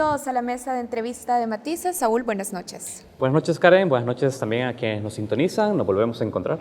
Bienvenidos a la mesa de entrevista de Matices. Saúl, buenas noches. Buenas noches, Karen. Buenas noches también a quienes nos sintonizan. Nos volvemos a encontrar.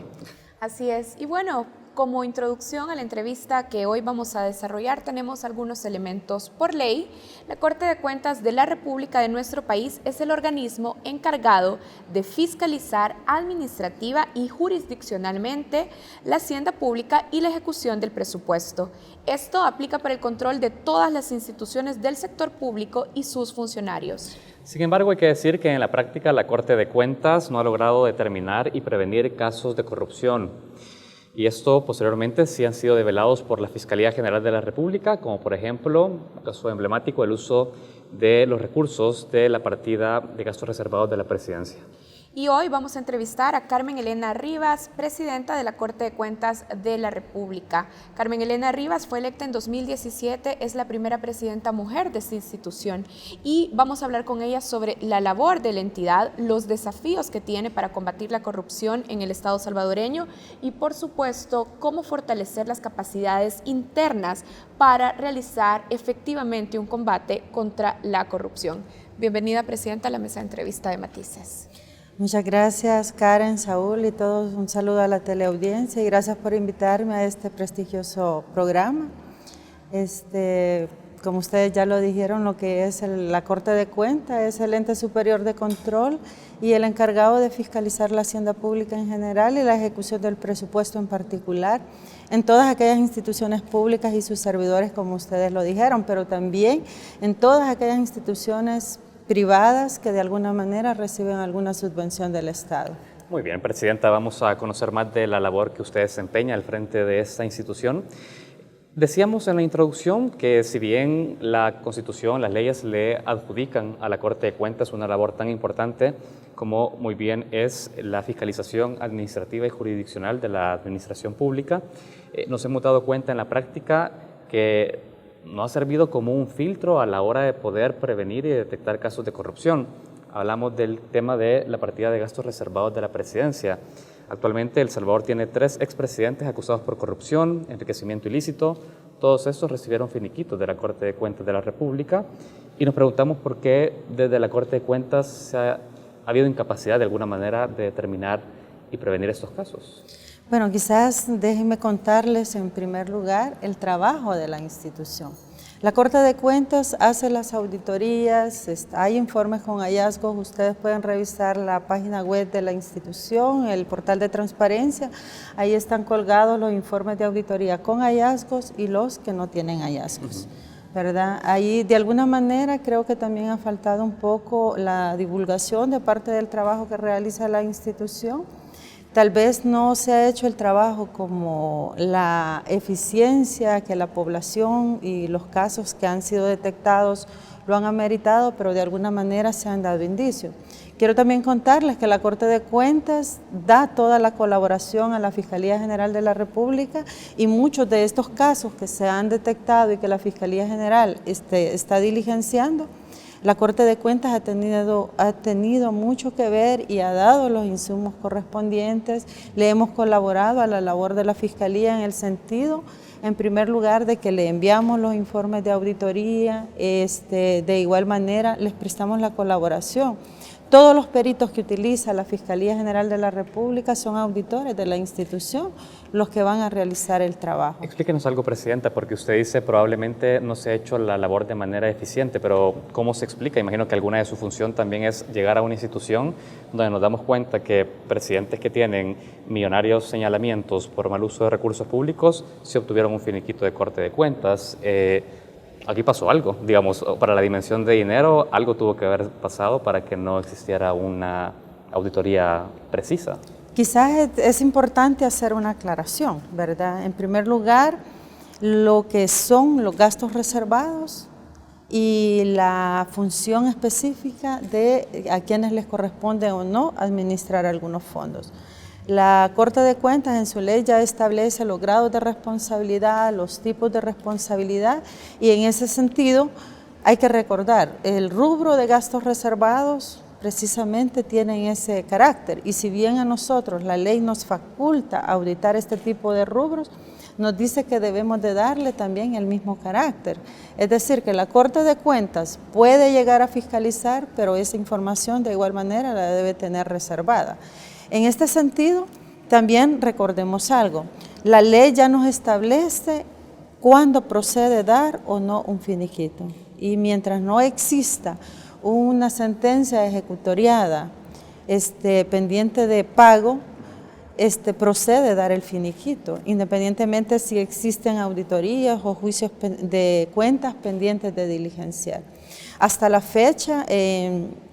Así es. Y bueno, como introducción a la entrevista que hoy vamos a desarrollar, tenemos algunos elementos. Por ley, la Corte de Cuentas de la República de nuestro país es el organismo encargado de fiscalizar administrativa y jurisdiccionalmente la hacienda pública y la ejecución del presupuesto. Esto aplica para el control de todas las instituciones del sector público y sus funcionarios. Sin embargo, hay que decir que en la práctica la Corte de Cuentas no ha logrado determinar y prevenir casos de corrupción. Y esto posteriormente sí han sido develados por la Fiscalía General de la República, como por ejemplo, un caso emblemático, el uso de los recursos de la partida de gastos reservados de la Presidencia. Y hoy vamos a entrevistar a Carmen Elena Rivas, presidenta de la Corte de Cuentas de la República. Carmen Elena Rivas fue electa en 2017, es la primera presidenta mujer de esta institución y vamos a hablar con ella sobre la labor de la entidad, los desafíos que tiene para combatir la corrupción en el Estado salvadoreño y, por supuesto, cómo fortalecer las capacidades internas para realizar efectivamente un combate contra la corrupción. Bienvenida, presidenta, a la mesa de entrevista de Matices. Muchas gracias, Karen, Saúl y todos. Un saludo a la teleaudiencia y gracias por invitarme a este prestigioso programa. Como ustedes ya lo dijeron, lo que es la Corte de Cuentas es el ente superior de control y el encargado de fiscalizar la hacienda pública en general y la ejecución del presupuesto en particular en todas aquellas instituciones públicas y sus servidores, como ustedes lo dijeron, pero también en todas aquellas instituciones privadas que de alguna manera reciben alguna subvención del Estado. Muy bien, presidenta, vamos a conocer más de la labor que usted desempeña al frente de esta institución. Decíamos en la introducción que si bien la Constitución, las leyes le adjudican a la Corte de Cuentas una labor tan importante como muy bien es la fiscalización administrativa y jurisdiccional de la administración pública, nos hemos dado cuenta en la práctica que no ha servido como un filtro a la hora de poder prevenir y detectar casos de corrupción. Hablamos del tema de la partida de gastos reservados de la Presidencia. Actualmente El Salvador tiene 3 expresidentes acusados por corrupción, enriquecimiento ilícito. Todos estos recibieron finiquitos de la Corte de Cuentas de la República y nos preguntamos por qué desde la Corte de Cuentas ha habido incapacidad de alguna manera de determinar y prevenir estos casos. Bueno, quizás déjenme contarles en primer lugar el trabajo de la institución. La Corte de Cuentas hace las auditorías, hay informes con hallazgos, ustedes pueden revisar la página web de la institución, el portal de transparencia, ahí están colgados los informes de auditoría con hallazgos y los que no tienen hallazgos. ¿Verdad? Ahí de alguna manera creo que también ha faltado un poco la divulgación de parte del trabajo que realiza la institución. Tal vez no se ha hecho el trabajo como la eficiencia que la población y los casos que han sido detectados lo han ameritado, pero de alguna manera se han dado indicios. Quiero también contarles que la Corte de Cuentas da toda la colaboración a la Fiscalía General de la República y muchos de estos casos que se han detectado y que la Fiscalía General está diligenciando, la Corte de Cuentas ha tenido mucho que ver y ha dado los insumos correspondientes. Le hemos colaborado a la labor de la Fiscalía en el sentido, en primer lugar, de que le enviamos los informes de auditoría, de igual manera les prestamos la colaboración. Todos los peritos que utiliza la Fiscalía General de la República son auditores de la institución, los que van a realizar el trabajo. Explíquenos algo, presidenta, porque usted dice probablemente no se ha hecho la labor de manera eficiente, pero ¿cómo se explica? Imagino que alguna de su función también es llegar a una institución donde nos damos cuenta que presidentes que tienen millonarios señalamientos por mal uso de recursos públicos se obtuvieron un finiquito de Corte de Cuentas. Aquí pasó algo, digamos, para la dimensión de dinero, algo tuvo que haber pasado para que no existiera una auditoría precisa. Quizás es importante hacer una aclaración, ¿verdad? En primer lugar, lo que son los gastos reservados y la función específica de a quienes les corresponde o no administrar algunos fondos. La Corte de Cuentas en su ley ya establece los grados de responsabilidad, los tipos de responsabilidad y en ese sentido hay que recordar, el rubro de gastos reservados precisamente tienen ese carácter y si bien a nosotros la ley nos faculta auditar este tipo de rubros, nos dice que debemos de darle también el mismo carácter. Es decir, que la Corte de Cuentas puede llegar a fiscalizar, pero esa información de igual manera la debe tener reservada. En este sentido, también recordemos algo, la ley ya nos establece cuándo procede dar o no un finiquito. Y mientras no exista una sentencia ejecutoriada pendiente de pago, procede dar el finiquito, independientemente si existen auditorías o juicios de cuentas pendientes de diligenciar. Hasta la fecha,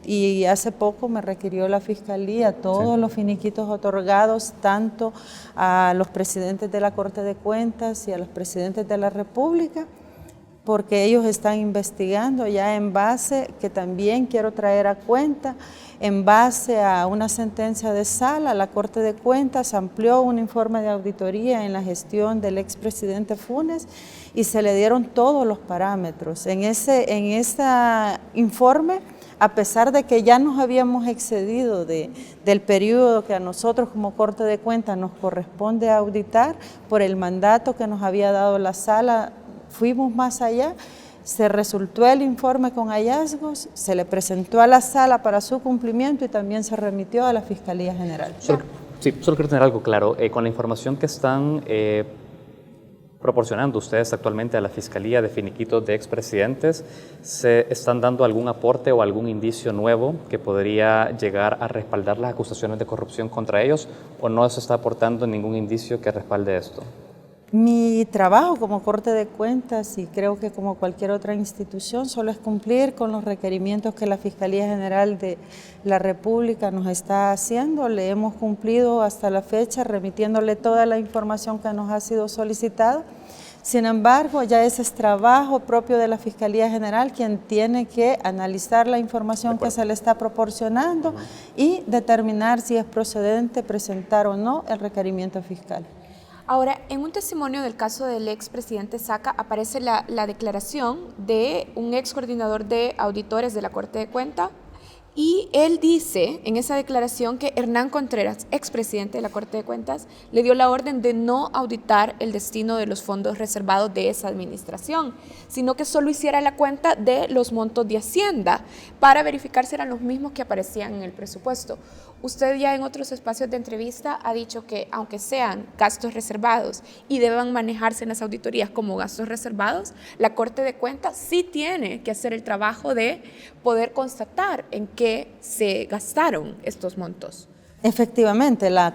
y hace poco me requirió la Fiscalía todos los finiquitos otorgados tanto a los presidentes de la Corte de Cuentas y a los presidentes de la República, porque ellos están investigando ya en base, que también quiero traer a cuenta, en base a una sentencia de sala, la Corte de Cuentas amplió un informe de auditoría en la gestión del expresidente Funes y se le dieron todos los parámetros. En ese informe, a pesar de que ya nos habíamos excedido del periodo que a nosotros como Corte de Cuentas nos corresponde auditar, por el mandato que nos había dado la sala, fuimos más allá, se resultó el informe con hallazgos, se le presentó a la sala para su cumplimiento y también se remitió a la Fiscalía General. Solo quiero tener algo claro. Con la información que están proporcionando ustedes actualmente a la Fiscalía de finiquitos de expresidentes, ¿se están dando algún aporte o algún indicio nuevo que podría llegar a respaldar las acusaciones de corrupción contra ellos, o no se está aportando ningún indicio que respalde esto? Mi trabajo como Corte de Cuentas, y creo que como cualquier otra institución, solo es cumplir con los requerimientos que la Fiscalía General de la República nos está haciendo. Le hemos cumplido hasta la fecha, remitiéndole toda la información que nos ha sido solicitada. Sin embargo, ya ese es trabajo propio de la Fiscalía General, quien tiene que analizar la información que se le está proporcionando y determinar si es procedente presentar o no el requerimiento fiscal. Ahora, en un testimonio del caso del expresidente Saca aparece la declaración de un ex coordinador de auditores de la Corte de Cuentas, y él dice en esa declaración que Hernán Contreras, expresidente de la Corte de Cuentas, le dio la orden de no auditar el destino de los fondos reservados de esa administración, sino que solo hiciera la cuenta de los montos de Hacienda para verificar si eran los mismos que aparecían en el presupuesto. Usted ya en otros espacios de entrevista ha dicho que aunque sean gastos reservados y deban manejarse en las auditorías como gastos reservados, la Corte de Cuentas sí tiene que hacer el trabajo de poder constatar en qué se gastaron estos montos. Efectivamente, la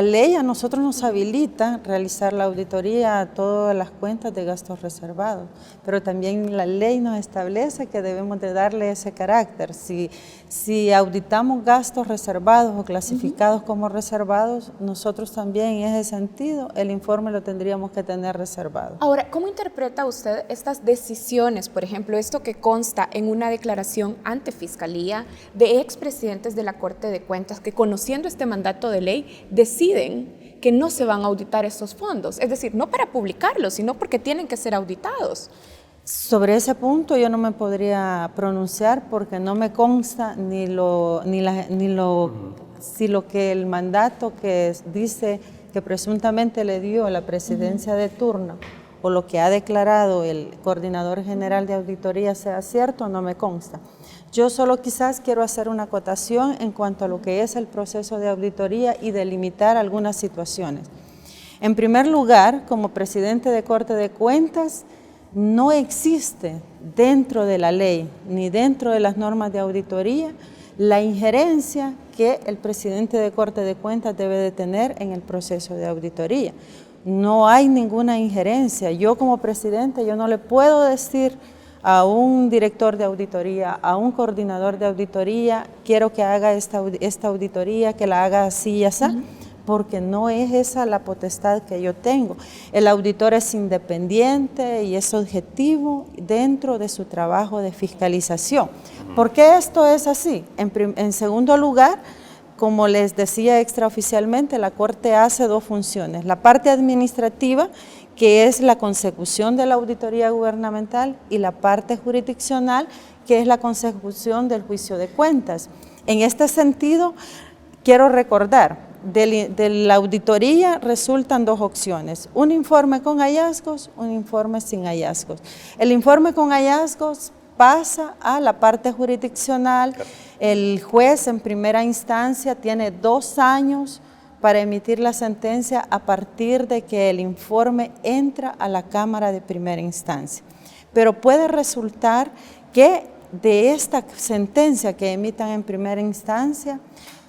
ley a nosotros nos habilita realizar la auditoría a todas las cuentas de gastos reservados, pero también la ley nos establece que debemos de darle ese carácter. Si auditamos gastos reservados o clasificados como reservados, nosotros también en ese sentido el informe lo tendríamos que tener reservado. Ahora, ¿cómo interpreta usted estas decisiones, por ejemplo, esto que consta en una declaración ante Fiscalía de expresidentes de la Corte de Cuentas que, conociendo este mandato de ley, deciden que no se van a auditar estos fondos? Es decir, no para publicarlos, sino porque tienen que ser auditados. Sobre ese punto yo no me podría pronunciar porque no me consta si lo que el mandato que dice que presuntamente le dio la presidencia de turno o lo que ha declarado el coordinador general de auditoría sea cierto, no me consta. Yo solo quizás quiero hacer una acotación en cuanto a lo que es el proceso de auditoría y delimitar algunas situaciones. En primer lugar, como presidente de Corte de Cuentas, no existe dentro de la ley ni dentro de las normas de auditoría la injerencia que el presidente de Corte de Cuentas debe de tener en el proceso de auditoría. No hay ninguna injerencia. Yo como presidente, yo no le puedo decir a un director de auditoría, a un coordinador de auditoría, quiero que haga esta auditoría, que la haga así y así, porque no es esa la potestad que yo tengo. El auditor es independiente y es objetivo dentro de su trabajo de fiscalización. ¿Por qué esto es así? En segundo lugar, como les decía extraoficialmente, la Corte hace dos funciones. La parte administrativa, que es la consecución de la auditoría gubernamental, y la parte jurisdiccional, que es la consecución del juicio de cuentas. En este sentido, quiero recordar de la auditoría resultan dos opciones, un informe con hallazgos, un informe sin hallazgos. El informe con hallazgos pasa a la parte jurisdiccional, el juez en primera instancia tiene 2 años para emitir la sentencia a partir de que el informe entra a la Cámara de primera instancia. Pero puede resultar que de esta sentencia que emitan en primera instancia,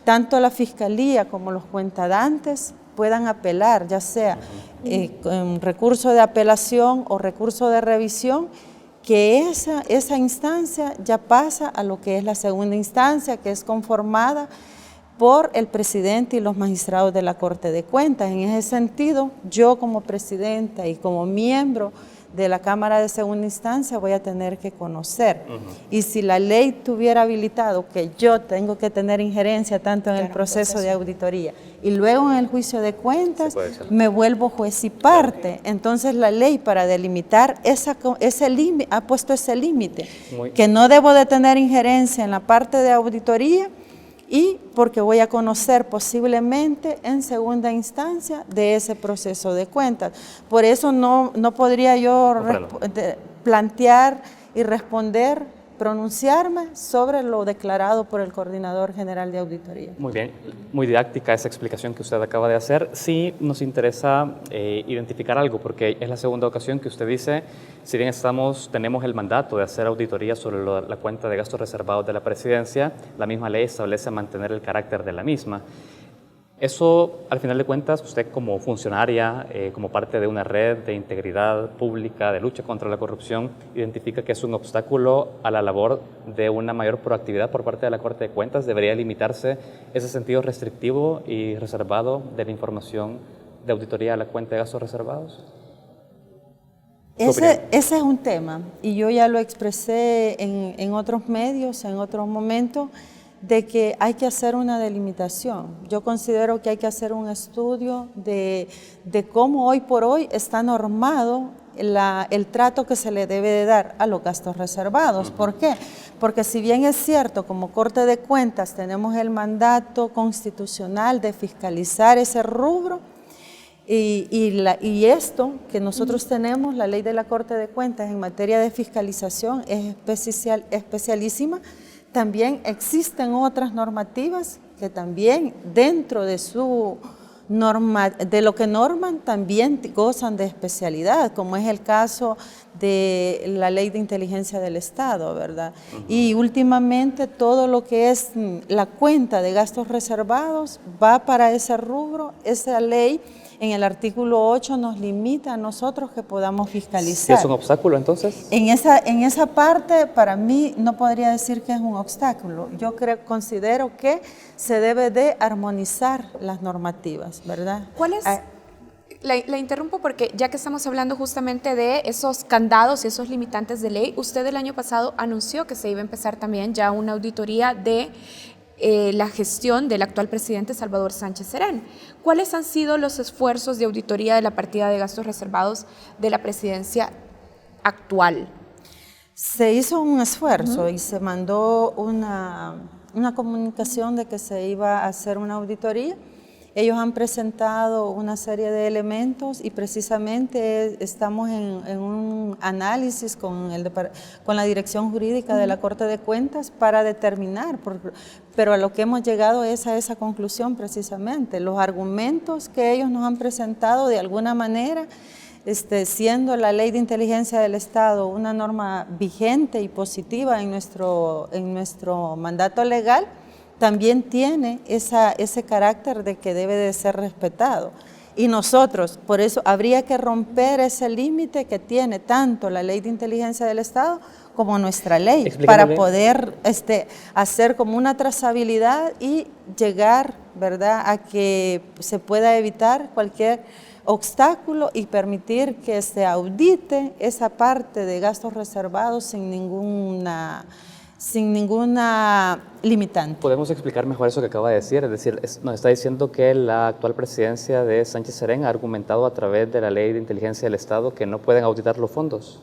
tanto la Fiscalía como los cuentadantes puedan apelar, ya sea con recurso de apelación o recurso de revisión, que esa instancia ya pasa a lo que es la segunda instancia, que es conformada por el presidente y los magistrados de la Corte de Cuentas. En ese sentido, yo como presidenta y como miembro de la Cámara de Segunda Instancia voy a tener que conocer. Y si la ley tuviera habilitado que yo tengo que tener injerencia tanto en el proceso de auditoría y luego en el juicio de cuentas, me vuelvo juez y parte. Entonces la ley para delimitar ese límite, ha puesto ese límite, que no debo de tener injerencia en la parte de auditoría, y porque voy a conocer posiblemente en segunda instancia de ese proceso de cuentas. Por eso no podría yo plantear y responder, pronunciarme sobre lo declarado por el Coordinador General de Auditoría. Muy bien, muy didáctica esa explicación que usted acaba de hacer. Sí nos interesa identificar algo, porque es la segunda ocasión que usted dice, si bien tenemos el mandato de hacer auditoría sobre la cuenta de gastos reservados de la Presidencia, la misma ley establece mantener el carácter de la misma. Eso, al final de cuentas, usted como funcionaria, como parte de una red de integridad pública, de lucha contra la corrupción, identifica que es un obstáculo a la labor de una mayor proactividad por parte de la Corte de Cuentas. ¿Debería limitarse ese sentido restrictivo y reservado de la información de auditoría a la cuenta de gastos reservados? Ese es un tema, y yo ya lo expresé en otros medios, en otros momentos, de que hay que hacer una delimitación. Yo considero que hay que hacer un estudio de cómo hoy por hoy está normado el trato que se le debe de dar a los gastos reservados. ¿Por qué? Porque si bien es cierto, como Corte de Cuentas tenemos el mandato constitucional de fiscalizar ese rubro, y esto que nosotros tenemos, la ley de la Corte de Cuentas en materia de fiscalización es especialísima. También existen otras normativas que también dentro de de lo que norman también gozan de especialidad, como es el caso de la Ley de Inteligencia del Estado, ¿verdad? Y últimamente todo lo que es la cuenta de gastos reservados va para ese rubro. Esa ley en el artículo 8 nos limita a nosotros que podamos fiscalizar. ¿Sí es un obstáculo entonces? En esa parte, para mí, no podría decir que es un obstáculo. Yo considero que se debe de armonizar las normativas, ¿verdad? ¿Cuál es? La interrumpo porque ya que estamos hablando justamente de esos candados y esos limitantes de ley, usted el año pasado anunció que se iba a empezar también ya una auditoría de la gestión del actual presidente Salvador Sánchez Serén. ¿Cuáles han sido los esfuerzos de auditoría de la partida de gastos reservados de la presidencia actual? Se hizo un esfuerzo y se mandó una comunicación de que se iba a hacer una auditoría. Ellos han presentado una serie de elementos y precisamente estamos en un análisis con la Dirección Jurídica de la Corte de Cuentas para determinar, pero a lo que hemos llegado es a esa conclusión precisamente. Los argumentos que ellos nos han presentado de alguna manera, siendo la Ley de Inteligencia del Estado una norma vigente y positiva en nuestro mandato legal, también tiene ese carácter de que debe de ser respetado. Y nosotros, por eso, habría que romper ese límite que tiene tanto la Ley de Inteligencia del Estado como nuestra ley, para poder hacer como una trazabilidad y llegar, ¿verdad?, a que se pueda evitar cualquier obstáculo y permitir que se audite esa parte de gastos reservados sin ninguna limitante. ¿Podemos explicar mejor eso que acaba de decir? Es decir, nos está diciendo que la actual presidencia de Sánchez Serén ha argumentado a través de la Ley de Inteligencia del Estado que no pueden auditar los fondos.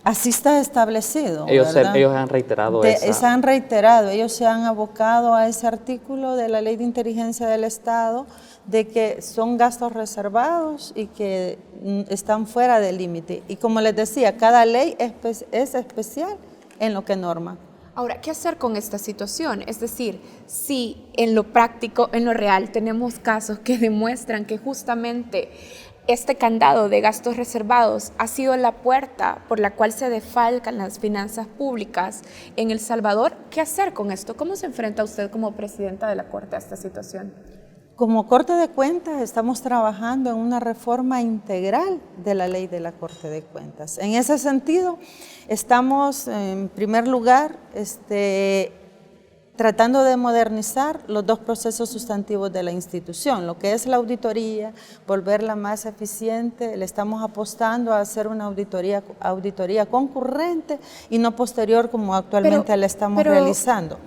Así está establecido, Ellos ¿verdad? han reiterado Se han reiterado, ellos se han abocado a ese artículo de la Ley de Inteligencia del Estado de que son gastos reservados y que están fuera del límite. Y como les decía, cada ley es especial en lo que norma. Ahora, ¿qué hacer con esta situación? Es decir, si en lo práctico, en lo real, tenemos casos que demuestran que justamente este candado de gastos reservados ha sido la puerta por la cual se defalcan las finanzas públicas en El Salvador, ¿qué hacer con esto? ¿Cómo se enfrenta usted como presidenta de la Corte a esta situación? Como Corte de Cuentas estamos trabajando en una reforma integral de la ley de la Corte de Cuentas. En ese sentido, estamos en primer lugar tratando de modernizar los dos procesos sustantivos de la institución, lo que es la auditoría, volverla más eficiente. Le estamos apostando a hacer una auditoría concurrente y no posterior como actualmente la estamos realizando.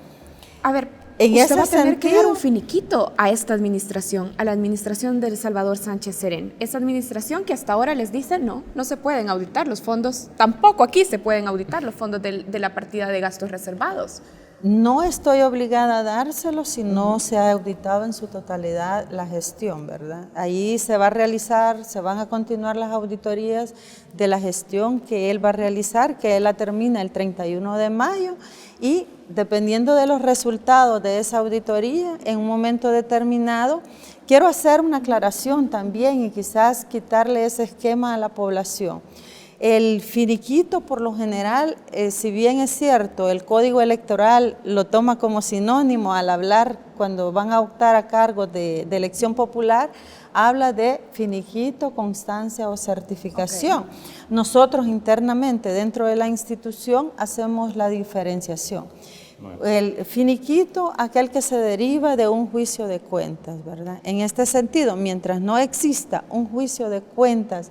A ver, en usted ese va a tener que dar sentido, un finiquito a esta administración, a la administración del Salvador Sánchez Serén. Esa administración que hasta ahora les dice no se pueden auditar los fondos, tampoco aquí se pueden auditar los fondos de la partida de gastos reservados. No estoy obligada a dárselo si no se ha auditado en su totalidad la gestión, ¿verdad? Ahí se va a realizar, se van a continuar las auditorías de la gestión que él va a realizar, que él la termina el 31 de mayo y dependiendo de los resultados de esa auditoría, en un momento determinado, quiero hacer una aclaración también y quizás quitarle ese esquema a la población. El finiquito, por lo general, si bien es cierto, el Código Electoral lo toma como sinónimo al hablar cuando van a optar a cargos de elección popular, habla de finiquito, constancia o certificación. Okay. Nosotros internamente dentro de la institución hacemos la diferenciación. El finiquito, aquel que se deriva de un juicio de cuentas, ¿verdad? En este sentido, mientras no exista un juicio de cuentas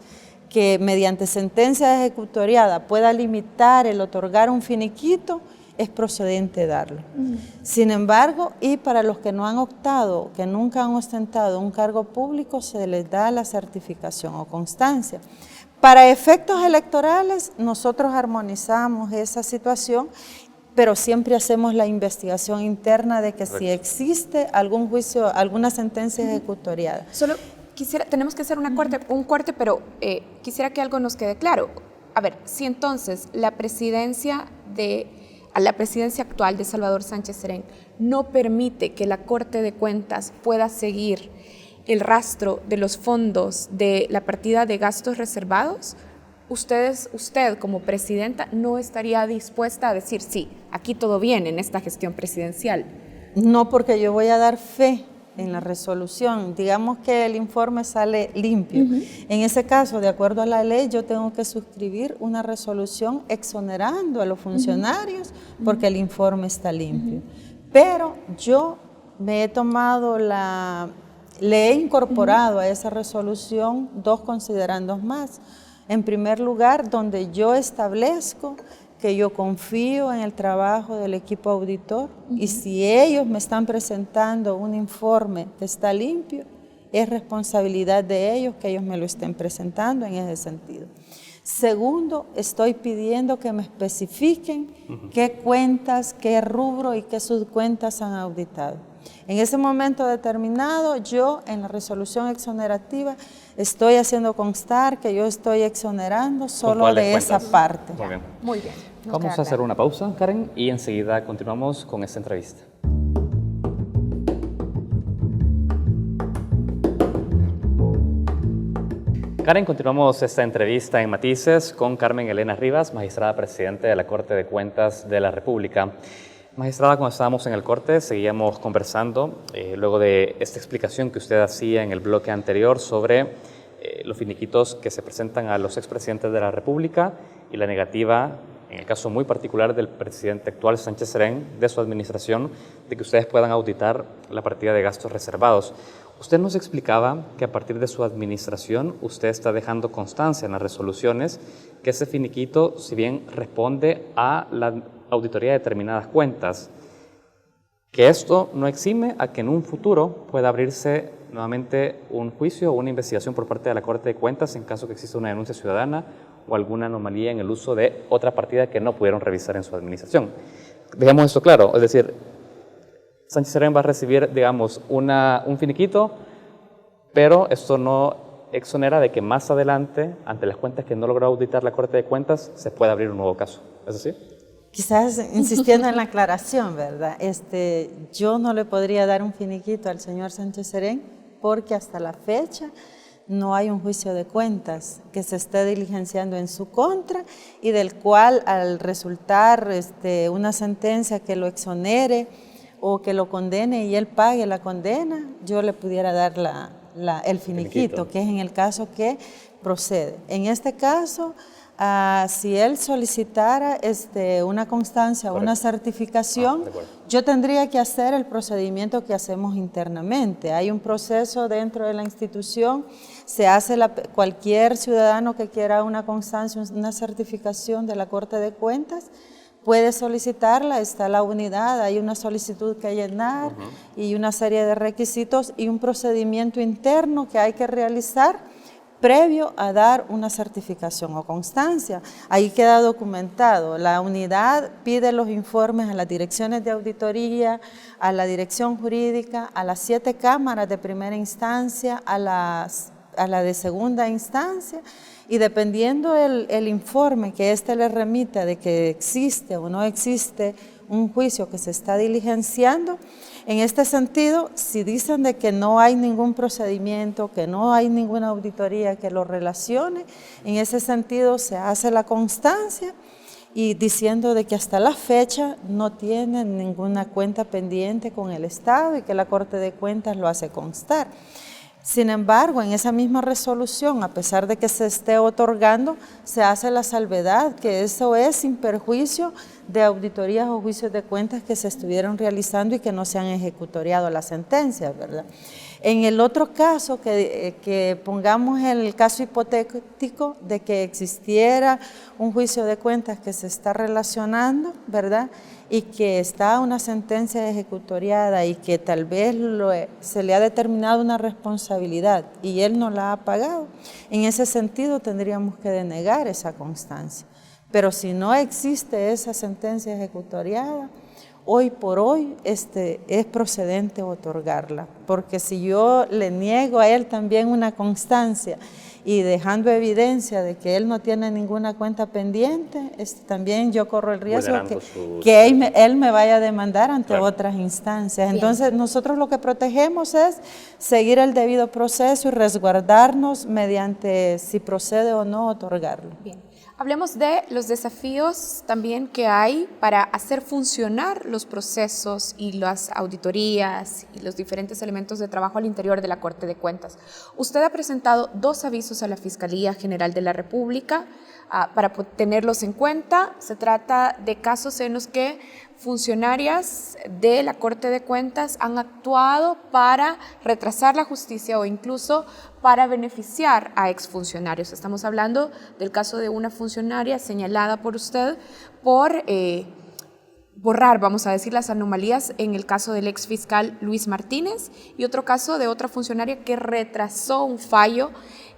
que mediante sentencia ejecutoriada pueda limitar el otorgar un finiquito, es procedente darlo. Sin embargo, y para los que no han optado, que nunca han ostentado un cargo público, se les da la certificación o constancia. Para efectos electorales, nosotros armonizamos esa situación, pero siempre hacemos la investigación interna de que si existe algún juicio, alguna sentencia ejecutoriada. Tenemos que hacer un corte, pero quisiera que algo nos quede claro. A ver, si entonces la presidencia actual de Salvador Sánchez Serén no permite que la Corte de Cuentas pueda seguir el rastro de los fondos de la partida de gastos reservados, usted como presidenta no estaría dispuesta a decir sí, aquí todo bien en esta gestión presidencial. No, porque yo voy a dar fe en la resolución, digamos que el informe sale limpio. En ese caso, de acuerdo a la ley, yo tengo que suscribir una resolución exonerando a los funcionarios porque el informe está limpio. Pero yo me he tomado le he incorporado a esa resolución dos considerandos más. En primer lugar, donde yo establezco que yo confío en el trabajo del equipo auditor y si ellos me están presentando un informe que está limpio, es responsabilidad de ellos que ellos me lo estén presentando en ese sentido. Segundo, estoy pidiendo que me especifiquen qué cuentas, qué rubro y qué subcuentas han auditado. En ese momento determinado, yo en la resolución exonerativa estoy haciendo constar que yo estoy exonerando solo de esa parte. Muy bien. Muy bien. Vamos a hacer una pausa, Karen, y enseguida continuamos con esta entrevista. Karen, continuamos esta entrevista en Matices con Carmen Elena Rivas, magistrada presidente de la Corte de Cuentas de la República. Magistrada, cuando estábamos en el corte, seguíamos conversando, luego de esta explicación que usted hacía en el bloque anterior sobre los finiquitos que se presentan a los expresidentes de la República y la negativa, en el caso muy particular del presidente actual Sánchez Serén, de su administración, de que ustedes puedan auditar la partida de gastos reservados. Usted nos explicaba que a partir de su administración usted está dejando constancia en las resoluciones que ese finiquito, si bien responde a la auditoría de determinadas cuentas, que esto no exime a que en un futuro pueda abrirse nuevamente un juicio o una investigación por parte de la Corte de Cuentas en caso que exista una denuncia ciudadana o alguna anomalía en el uso de otra partida que no pudieron revisar en su administración. Dejemos esto claro, es decir, Sánchez Serén va a recibir, digamos, un finiquito, pero esto no exonera de que más adelante, ante las cuentas que no logró auditar la Corte de Cuentas, se pueda abrir un nuevo caso. ¿Es así? Quizás insistiendo en la aclaración, ¿verdad? Yo no le podría dar un finiquito al señor Sánchez Serén porque hasta la fecha no hay un juicio de cuentas que se esté diligenciando en su contra y del cual al resultar una sentencia que lo exonere o que lo condene y él pague la condena, yo le pudiera dar el finiquito, que es en el caso que procede. En este caso, si él solicitara una constancia o una certificación, yo tendría que hacer el procedimiento que hacemos internamente. Hay un proceso dentro de la institución, se hace cualquier ciudadano que quiera una constancia, una certificación de la Corte de Cuentas, puede solicitarla, está la unidad, hay una solicitud que llenar y una serie de requisitos y un procedimiento interno que hay que realizar previo a dar una certificación o constancia. Ahí queda documentado. La unidad pide los informes a las direcciones de auditoría, a la dirección jurídica, a las 7 cámaras de primera instancia, a la de segunda instancia, y dependiendo el informe que le remita de que existe o no existe un juicio que se está diligenciando, en este sentido, si dicen de que no hay ningún procedimiento, que no hay ninguna auditoría que lo relacione, en ese sentido se hace la constancia y diciendo de que hasta la fecha no tienen ninguna cuenta pendiente con el Estado y que la Corte de Cuentas lo hace constar. Sin embargo, en esa misma resolución, a pesar de que se esté otorgando, se hace la salvedad que eso es sin perjuicio de auditorías o juicios de cuentas que se estuvieron realizando y que no se han ejecutoriado las sentencias, ¿verdad? En el otro caso, que pongamos el caso hipotético de que existiera un juicio de cuentas que se está relacionando, ¿verdad?, y que está una sentencia ejecutoriada y que tal vez se le ha determinado una responsabilidad y él no la ha pagado, en ese sentido tendríamos que denegar esa constancia. Pero si no existe esa sentencia ejecutoriada, hoy por hoy es procedente otorgarla, porque si yo le niego a él también una constancia y dejando evidencia de que él no tiene ninguna cuenta pendiente, también yo corro el riesgo que él me vaya a demandar ante otras instancias. Bien. Entonces nosotros lo que protegemos es seguir el debido proceso y resguardarnos mediante si procede o no otorgarlo. Bien. Hablemos de los desafíos también que hay para hacer funcionar los procesos y las auditorías y los diferentes elementos de trabajo al interior de la Corte de Cuentas. Usted ha presentado 2 avisos a la Fiscalía General de la República para tenerlos en cuenta. Se trata de casos en los que funcionarias de la Corte de Cuentas han actuado para retrasar la justicia o incluso para beneficiar a exfuncionarios. Estamos hablando del caso de una funcionaria señalada por usted por borrar, vamos a decir, las anomalías en el caso del exfiscal Luis Martínez y otro caso de otra funcionaria que retrasó un fallo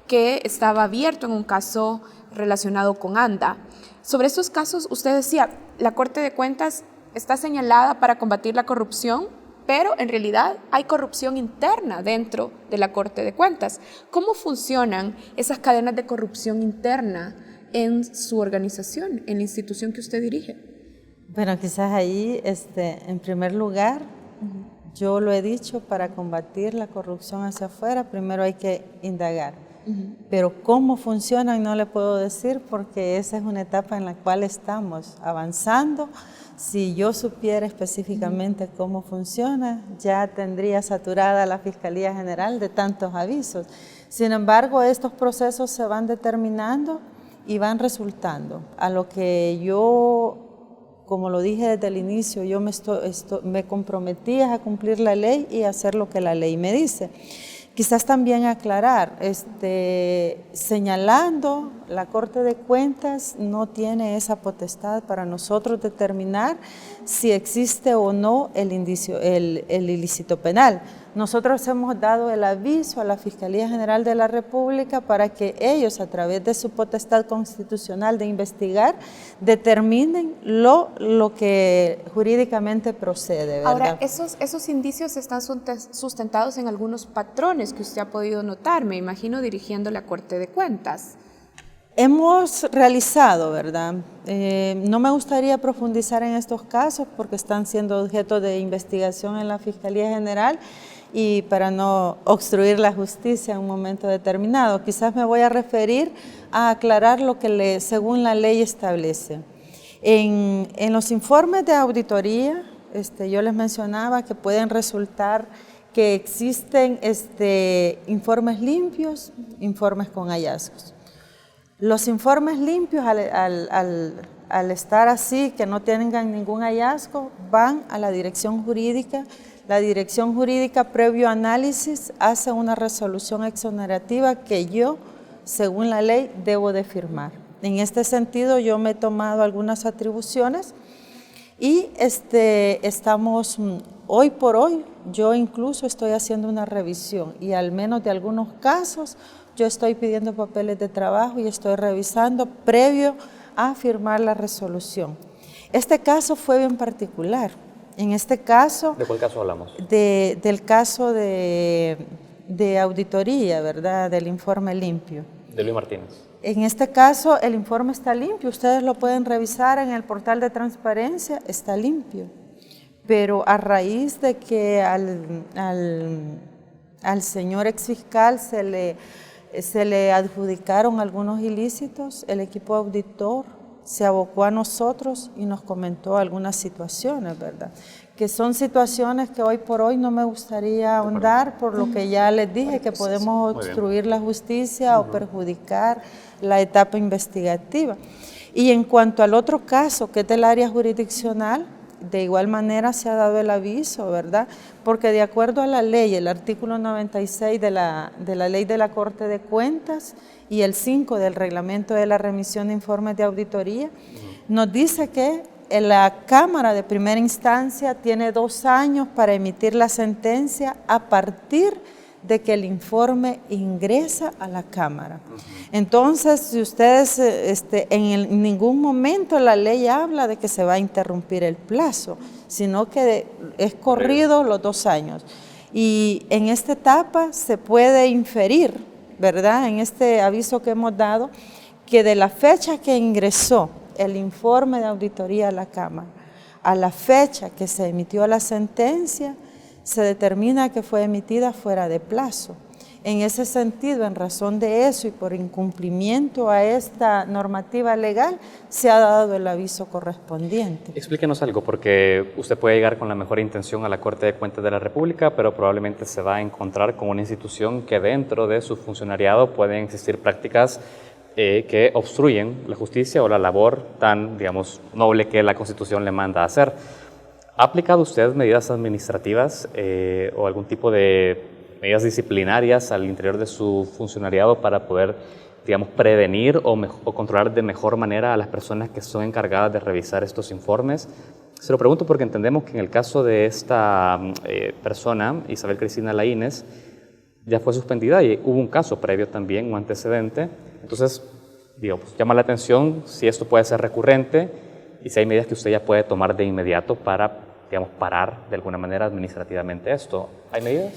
que estaba abierto en un caso relacionado con ANDA. Sobre estos casos, usted decía, la Corte de Cuentas está señalada para combatir la corrupción, pero en realidad hay corrupción interna dentro de la Corte de Cuentas. ¿Cómo funcionan esas cadenas de corrupción interna en su organización, en la institución que usted dirige? Bueno, quizás ahí, en primer lugar, yo lo he dicho, para combatir la corrupción hacia afuera, primero hay que indagar. Pero cómo funcionan no le puedo decir porque esa es una etapa en la cual estamos avanzando. Si yo supiera específicamente cómo funciona, ya tendría saturada la Fiscalía General de tantos avisos. Sin embargo, estos procesos se van determinando y van resultando. A lo que yo, como lo dije desde el inicio, yo me comprometí a cumplir la ley y a hacer lo que la ley me dice. Quizás también aclarar, señalando la Corte de Cuentas no tiene esa potestad para nosotros determinar si existe o no el ilícito penal. Nosotros hemos dado el aviso a la Fiscalía General de la República para que ellos, a través de su potestad constitucional de investigar, determinen lo que jurídicamente procede, ¿verdad? Ahora, esos indicios están sustentados en algunos patrones que usted ha podido notar, me imagino, dirigiendo la Corte de Cuentas. Hemos realizado, ¿verdad? No me gustaría profundizar en estos casos porque están siendo objeto de investigación en la Fiscalía General y para no obstruir la justicia en un momento determinado. Quizás me voy a referir a aclarar lo que según la ley establece. En los informes de auditoría, yo les mencionaba que pueden resultar que existen informes limpios, informes con hallazgos. Los informes limpios, al estar así, que no tengan ningún hallazgo, van a la dirección jurídica. La dirección jurídica, previo análisis, hace una resolución exonerativa que yo, según la ley, debo de firmar. En este sentido, yo me he tomado algunas atribuciones y estamos, hoy por hoy, yo incluso estoy haciendo una revisión y al menos de algunos casos, yo estoy pidiendo papeles de trabajo y estoy revisando previo a firmar la resolución. Este caso fue bien particular. En este caso... ¿De cuál caso hablamos? Del caso de auditoría, ¿verdad? Del informe limpio. De Luis Martínez. En este caso, el informe está limpio. Ustedes lo pueden revisar en el portal de transparencia, está limpio. Pero a raíz de que al señor exfiscal se le adjudicaron algunos ilícitos, el equipo auditor se abocó a nosotros y nos comentó algunas situaciones, ¿verdad? Que son situaciones que hoy por hoy no me gustaría ahondar, por lo que ya les dije, que podemos obstruir la justicia o perjudicar la etapa investigativa. Y en cuanto al otro caso, que es del área jurisdiccional, de igual manera se ha dado el aviso, ¿verdad? Porque de acuerdo a la ley, el artículo 96 de la ley de la Corte de Cuentas y el 5 del reglamento de la remisión de informes de auditoría, nos dice que la Cámara de Primera Instancia tiene 2 años para emitir la sentencia a partir de que el informe ingresa a la Cámara. Entonces, si ustedes, en ningún momento la ley habla de que se va a interrumpir el plazo, sino que es corrido los 2 años. Y en esta etapa se puede inferir, ¿verdad?, en este aviso que hemos dado, que de la fecha que ingresó el informe de auditoría a la Cámara a la fecha que se emitió la sentencia, se determina que fue emitida fuera de plazo. En ese sentido, en razón de eso y por incumplimiento a esta normativa legal, se ha dado el aviso correspondiente. Explíquenos algo, porque usted puede llegar con la mejor intención a la Corte de Cuentas de la República, pero probablemente se va a encontrar con una institución que dentro de su funcionariado pueden existir prácticas que obstruyen la justicia o la labor tan, digamos, noble que la Constitución le manda a hacer. ¿Ha aplicado usted medidas administrativas o algún tipo de medidas disciplinarias al interior de su funcionariado para poder, digamos, prevenir o controlar de mejor manera a las personas que son encargadas de revisar estos informes? Se lo pregunto porque entendemos que en el caso de esta persona, Isabel Cristina Laínez, ya fue suspendida y hubo un caso previo también, un antecedente. Entonces, digamos, llama la atención si esto puede ser recurrente y si hay medidas que usted ya puede tomar de inmediato para, digamos, parar de alguna manera administrativamente esto. ¿Hay medidas?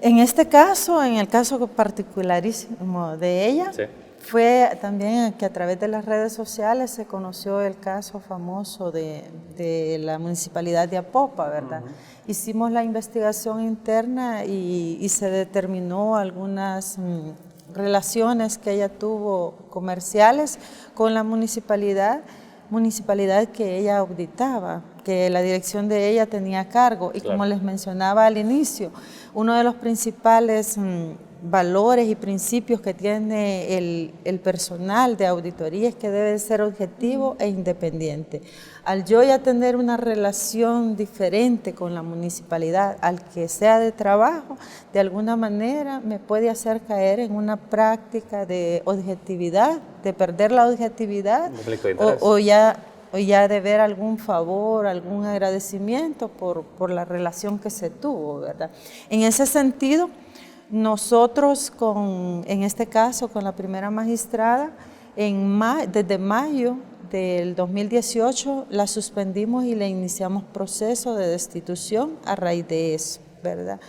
En este caso, en el caso particularísimo de ella, sí, fue también que a través de las redes sociales se conoció el caso famoso de la municipalidad de Apopa, ¿verdad? Hicimos la investigación interna y se determinó algunas relaciones que ella tuvo comerciales con la municipalidad que ella auditaba, que la dirección de ella tenía a cargo. Y claro, como les mencionaba al inicio, uno de los principales valores y principios que tiene el personal de auditoría es que debe ser objetivo e independiente. Al yo ya tener una relación diferente con la municipalidad, al que sea de trabajo, de alguna manera me puede hacer caer en una práctica de objetividad, de perder la objetividad o ya de ver algún favor, algún agradecimiento por la relación que se tuvo, ¿verdad? En ese sentido, nosotros en este caso con la primera magistrada, desde mayo del 2018 la suspendimos y le iniciamos proceso de destitución a raíz de eso, ¿verdad?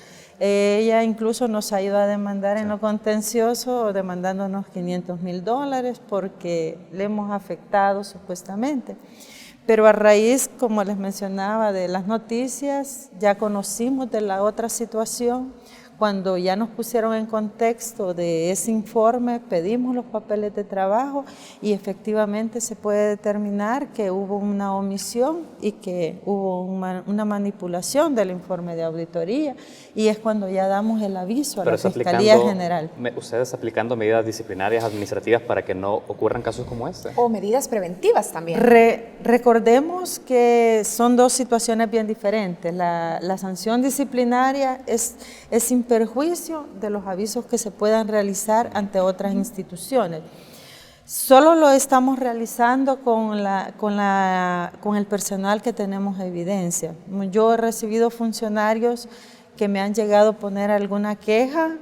Ella incluso nos ayudó a demandar en lo contencioso, demandándonos $500,000 porque le hemos afectado supuestamente. Pero a raíz, como les mencionaba, de las noticias, ya conocimos de la otra situación. Cuando ya nos pusieron en contexto de ese informe, pedimos los papeles de trabajo y efectivamente se puede determinar que hubo una omisión y que hubo una manipulación del informe de auditoría, y es cuando ya damos el aviso a la Fiscalía General. ¿Ustedes aplicando medidas disciplinarias administrativas para que no ocurran casos como este? O medidas preventivas también. Recordemos que son dos situaciones bien diferentes. La sanción disciplinaria es sin perjuicio de los avisos que se puedan realizar ante otras instituciones. Solo lo estamos realizando con el personal que tenemos evidencia. Yo he recibido funcionarios que me han llegado a poner alguna queja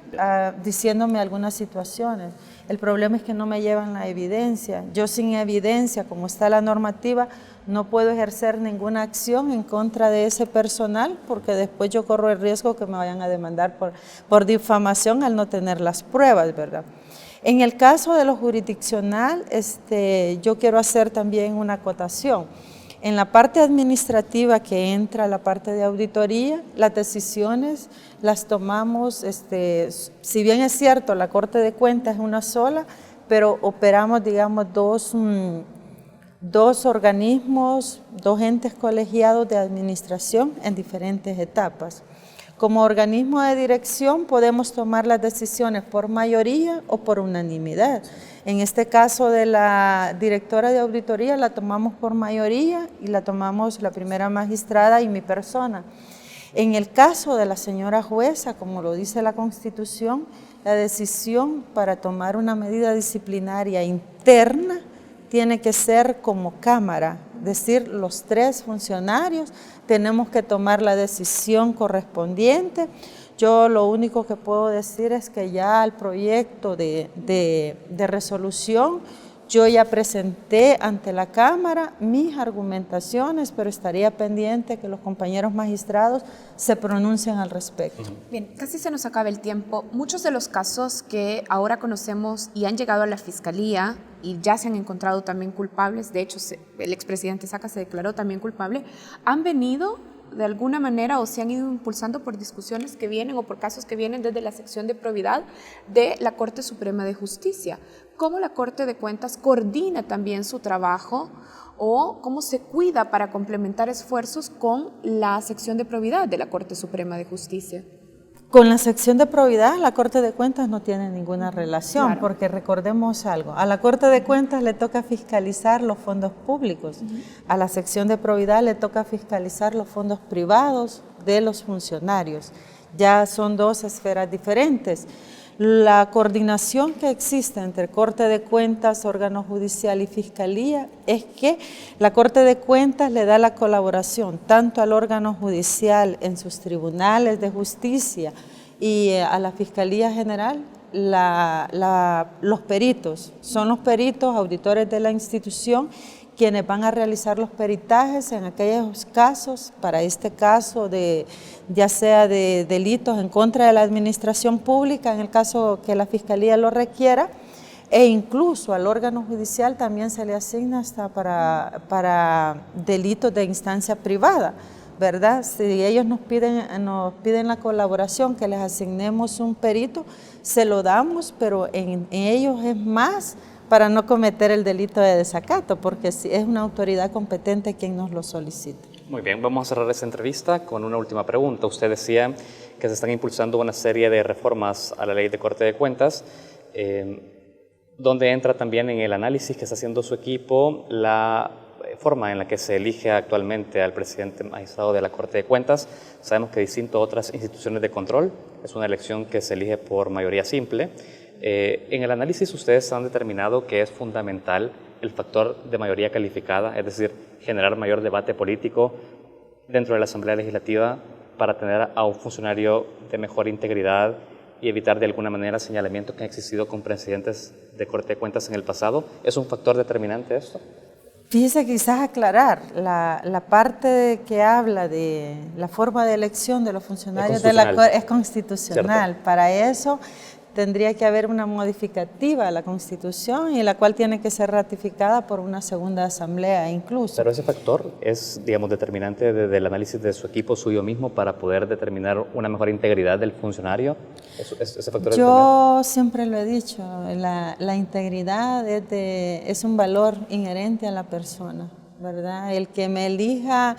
diciéndome algunas situaciones. El problema es que no me llevan la evidencia. Yo sin evidencia, como está la normativa, no puedo ejercer ninguna acción en contra de ese personal porque después yo corro el riesgo que me vayan a demandar por difamación al no tener las pruebas, ¿verdad? En el caso de lo jurisdiccional, yo quiero hacer también una acotación. En la parte administrativa que entra la parte de auditoría, las decisiones las tomamos, si bien es cierto, la Corte de Cuentas es una sola, pero operamos, digamos, dos organismos, dos entes colegiados de administración en diferentes etapas. Como organismo de dirección podemos tomar las decisiones por mayoría o por unanimidad. En este caso de la directora de auditoría la tomamos por mayoría y la tomamos la primera magistrada y mi persona. En el caso de la señora jueza, como lo dice la Constitución, la decisión para tomar una medida disciplinaria interna tiene que ser como Cámara, es decir, los 3 funcionarios tenemos que tomar la decisión correspondiente. Yo lo único que puedo decir es que ya el proyecto de resolución yo ya presenté ante la Cámara mis argumentaciones, pero estaría pendiente que los compañeros magistrados se pronuncien al respecto. Bien, casi se nos acaba el tiempo. Muchos de los casos que ahora conocemos y han llegado a la Fiscalía y ya se han encontrado también culpables, de hecho el expresidente Saca se declaró también culpable, han venido de alguna manera o se han ido impulsando por discusiones que vienen o por casos que vienen desde la sección de probidad de la Corte Suprema de Justicia. ¿Cómo la Corte de Cuentas coordina también su trabajo o cómo se cuida para complementar esfuerzos con la sección de probidad de la Corte Suprema de Justicia? Con la sección de probidad, la Corte de Cuentas no tiene ninguna relación, claro, porque recordemos algo, a la Corte de Cuentas le toca fiscalizar los fondos públicos, a la sección de probidad le toca fiscalizar los fondos privados de los funcionarios. Ya son 2 esferas diferentes. La coordinación que existe entre Corte de Cuentas, órgano judicial y Fiscalía es que la Corte de Cuentas le da la colaboración tanto al órgano judicial en sus tribunales de justicia y a la Fiscalía General. Los peritos, son los peritos auditores de la institución quienes van a realizar los peritajes en aquellos casos, para este caso ya sea de delitos en contra de la administración pública, en el caso que la Fiscalía lo requiera, e incluso al órgano judicial también se le asigna hasta para delitos de instancia privada, ¿verdad? Si ellos nos piden la colaboración, que les asignemos un perito, se lo damos, pero en ellos es más para no cometer el delito de desacato, porque es una autoridad competente quien nos lo solicita. Muy bien, vamos a cerrar esta entrevista con una última pregunta. Usted decía que se están impulsando una serie de reformas a la ley de Corte de Cuentas, donde entra también en el análisis que está haciendo su equipo la forma en la que se elige actualmente al presidente magistrado de la Corte de Cuentas. Sabemos que distinto a otras instituciones de control, es una elección que se elige por mayoría simple. En el análisis ustedes han determinado que es fundamental el factor de mayoría calificada, es decir, generar mayor debate político dentro de la Asamblea Legislativa para tener a un funcionario de mejor integridad y evitar de alguna manera señalamientos que han existido con presidentes de Corte de Cuentas en el pasado. ¿Es un factor determinante esto? Fíjese, quizás aclarar, la parte que habla de la forma de elección de los funcionarios de la Corte es constitucional. ¿Cierto? Para eso tendría que haber una modificativa a la Constitución y la cual tiene que ser ratificada por una segunda asamblea incluso. Pero ese factor es, digamos, determinante desde el análisis de su equipo suyo mismo para poder determinar una mejor integridad del funcionario. ¿Ese factor Yo siempre lo he dicho, la integridad es un valor inherente a la persona, ¿verdad? El que me elija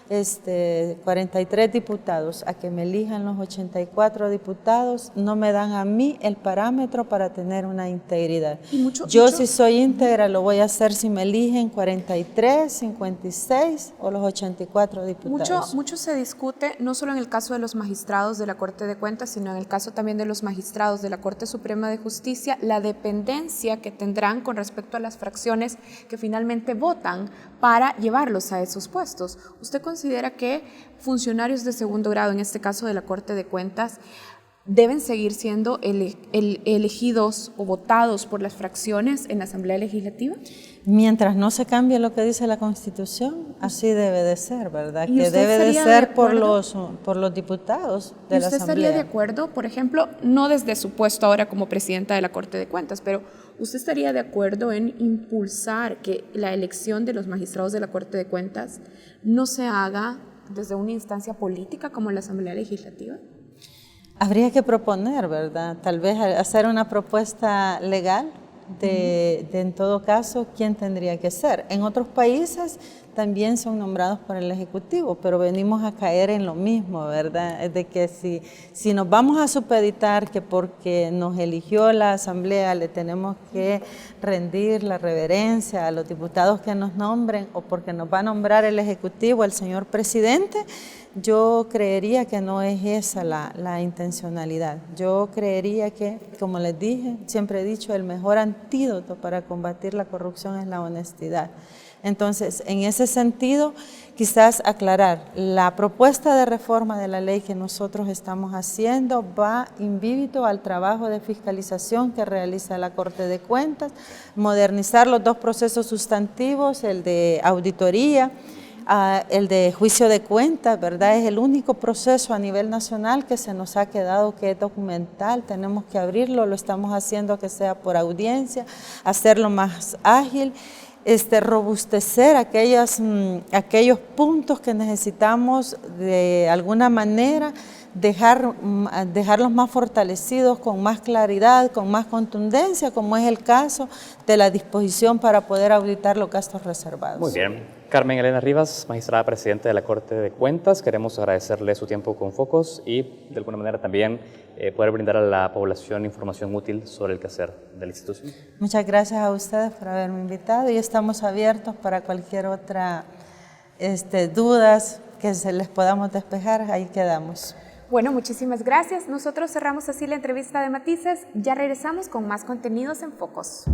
43 diputados, a que me elijan los 84 diputados, no me dan a mí el parámetro para tener una integridad. Yo si soy íntegra lo voy a hacer si me eligen 43, 56 o los 84 diputados. Mucho se discute, no solo en el caso de los magistrados de la Corte de Cuentas, sino en el caso también de los magistrados de la Corte Suprema de Justicia, la dependencia que tendrán con respecto a las fracciones que finalmente votan para llevarlos a esos puestos. ¿Usted considera que funcionarios de segundo grado, en este caso de la Corte de Cuentas, deben seguir siendo elegidos o votados por las fracciones en la Asamblea Legislativa? Mientras no se cambie lo que dice la Constitución, así debe de ser, ¿verdad? Que debe de ser por los diputados de la Asamblea. ¿Usted estaría de acuerdo, por ejemplo, no desde su puesto ahora como presidenta de la Corte de Cuentas, pero usted estaría de acuerdo en impulsar que la elección de los magistrados de la Corte de Cuentas no se haga desde una instancia política como la Asamblea Legislativa? Habría que proponer, ¿verdad? Tal vez hacer una propuesta legal de en todo caso, quién tendría que ser. En otros países también son nombrados por el Ejecutivo, pero venimos a caer en lo mismo, ¿verdad? Es de que si nos vamos a supeditar que porque nos eligió la Asamblea le tenemos que rendir la reverencia a los diputados que nos nombren o porque nos va a nombrar el Ejecutivo, el señor presidente, yo creería que no es esa la intencionalidad. Yo creería que, como les dije, siempre he dicho, el mejor antídoto para combatir la corrupción es la honestidad. Entonces, en ese sentido, quizás aclarar, la propuesta de reforma de la ley que nosotros estamos haciendo va invíbito al trabajo de fiscalización que realiza la Corte de Cuentas, modernizar los dos procesos sustantivos, el de auditoría, el de juicio de cuentas, ¿verdad? Es el único proceso a nivel nacional que se nos ha quedado que es documental, tenemos que abrirlo, lo estamos haciendo que sea por audiencia, hacerlo más ágil, robustecer aquellos puntos que necesitamos de alguna manera dejarlos más fortalecidos, con más claridad, con más contundencia, como es el caso de la disposición para poder auditar los gastos reservados. Muy bien. Carmen Elena Rivas, magistrada presidenta de la Corte de Cuentas, queremos agradecerle su tiempo con Focos y de alguna manera también poder brindar a la población información útil sobre el quehacer de la institución. Muchas gracias a ustedes por haberme invitado y estamos abiertos para cualquier otra dudas que se les podamos despejar, ahí quedamos. Bueno, muchísimas gracias. Nosotros cerramos así la entrevista de Matices. Ya regresamos con más contenidos en Focos.